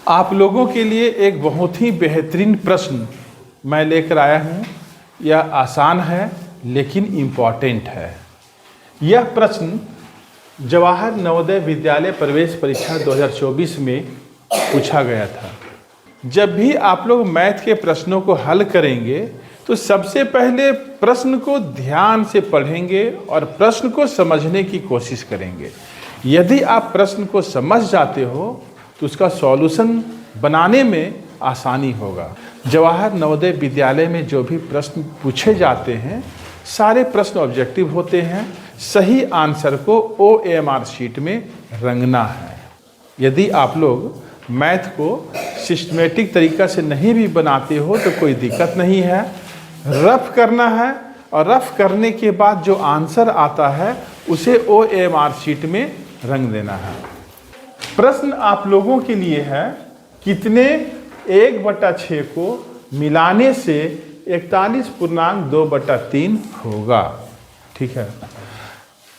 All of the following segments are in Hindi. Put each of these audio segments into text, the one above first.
आप लोगों के लिए एक बहुत ही बेहतरीन प्रश्न मैं लेकर आया हूँ। यह आसान है लेकिन इम्पॉर्टेंट है। यह प्रश्न जवाहर नवोदय विद्यालय प्रवेश परीक्षा 2024 में पूछा गया था। जब भी आप लोग मैथ के प्रश्नों को हल करेंगे तो सबसे पहले प्रश्न को ध्यान से पढ़ेंगे और प्रश्न को समझने की कोशिश करेंगे। यदि आप प्रश्न को समझ जाते हो तो उसका सॉल्यूशन बनाने में आसानी होगा। जवाहर नवोदय विद्यालय में जो भी प्रश्न पूछे जाते हैं सारे प्रश्न ऑब्जेक्टिव होते हैं। सही आंसर को OMR शीट में रंगना है। यदि आप लोग मैथ को सिस्टमेटिक तरीका से नहीं भी बनाते हो तो कोई दिक्कत नहीं है। रफ करना है और रफ करने के बाद जो आंसर आता है उसे OMR शीट में रंग देना है। प्रश्न आप लोगों के लिए है, कितने 1/6 को मिलाने से 41.2/3 होगा। ठीक है,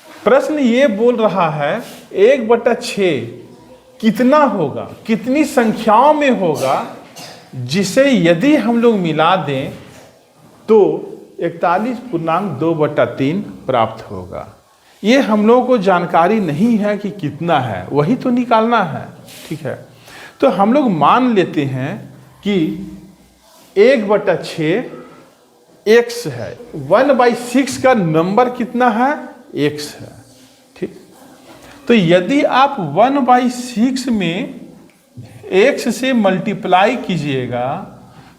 प्रश्न ये बोल रहा है 1/6 कितना होगा, कितनी संख्याओं में होगा जिसे यदि हम लोग मिला दें तो 41.2/3 प्राप्त होगा। ये हम लोगों को जानकारी नहीं है कि कितना है, वही तो निकालना है। ठीक है, तो हम लोग मान लेते हैं कि 1/6 x है। 1/6 का नंबर कितना है, x है। ठीक, तो यदि आप 1/6 में x से मल्टीप्लाई कीजिएगा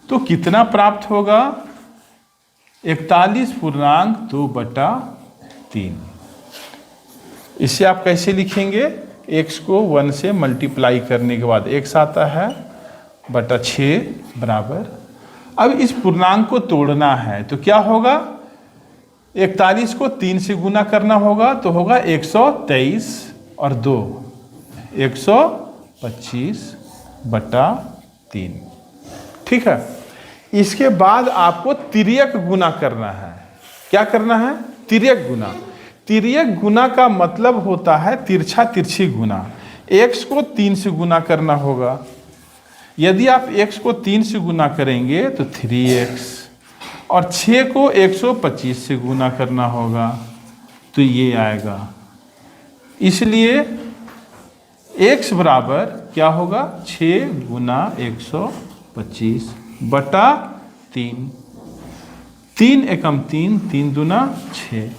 तो कितना प्राप्त होगा, 41.2/3। इसे आप कैसे लिखेंगे, x को 1 से मल्टीप्लाई करने के बाद x आता है /6 बराबर। अब इस पूर्णांक को तोड़ना है तो क्या होगा, 41 को 3 से गुना करना होगा तो होगा 123 और 2 125/3। ठीक है, इसके बाद आपको तिर्यक गुना करना है। क्या करना है, तिर्यक गुना। तिर्यक गुना का मतलब होता है तिरछा तिरछी गुना। x को 3 से गुना करना होगा। यदि आप x को 3 से गुना करेंगे तो 3x, और 6 को 125 से गुना करना होगा तो ये आएगा। इसलिए x बराबर क्या होगा, 6 × 125/3। 3 एकम 3, 3 दूना 6,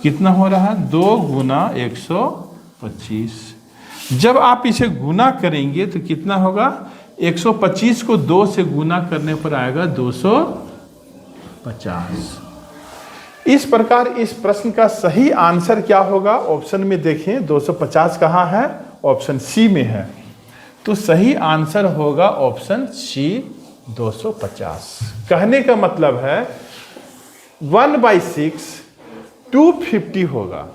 कितना हो रहा है, 2 × 125। जब आप इसे गुना करेंगे तो कितना होगा, 125 को 2 से गुना करने पर आएगा 250। इस प्रकार इस प्रश्न का सही आंसर क्या होगा, ऑप्शन में देखें 250 कहाँ है, ऑप्शन सी में है। तो सही आंसर होगा ऑप्शन सी 250। कहने का मतलब है 1/6 250 होगा।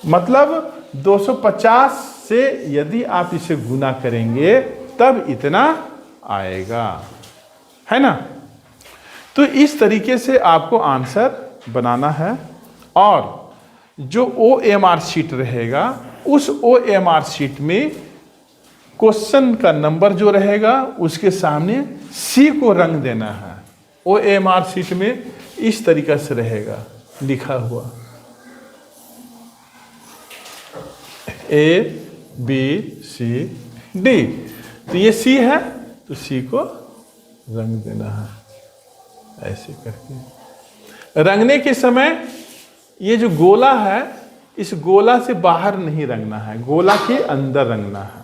मतलब 250 से यदि आप इसे गुना करेंगे तब इतना आएगा, है ना। तो इस तरीके से आपको आंसर बनाना है और जो OMR शीट रहेगा उस OMR शीट में क्वेश्चन का नंबर जो रहेगा उसके सामने C को रंग देना है। OMR शीट में इस तरीके से रहेगा लिखा हुआ ABCD। तो ये C है तो C को रंग देना है ऐसे करके। रंगने के समय ये जो गोला है इस गोला से बाहर नहीं रंगना है, गोला के अंदर रंगना है।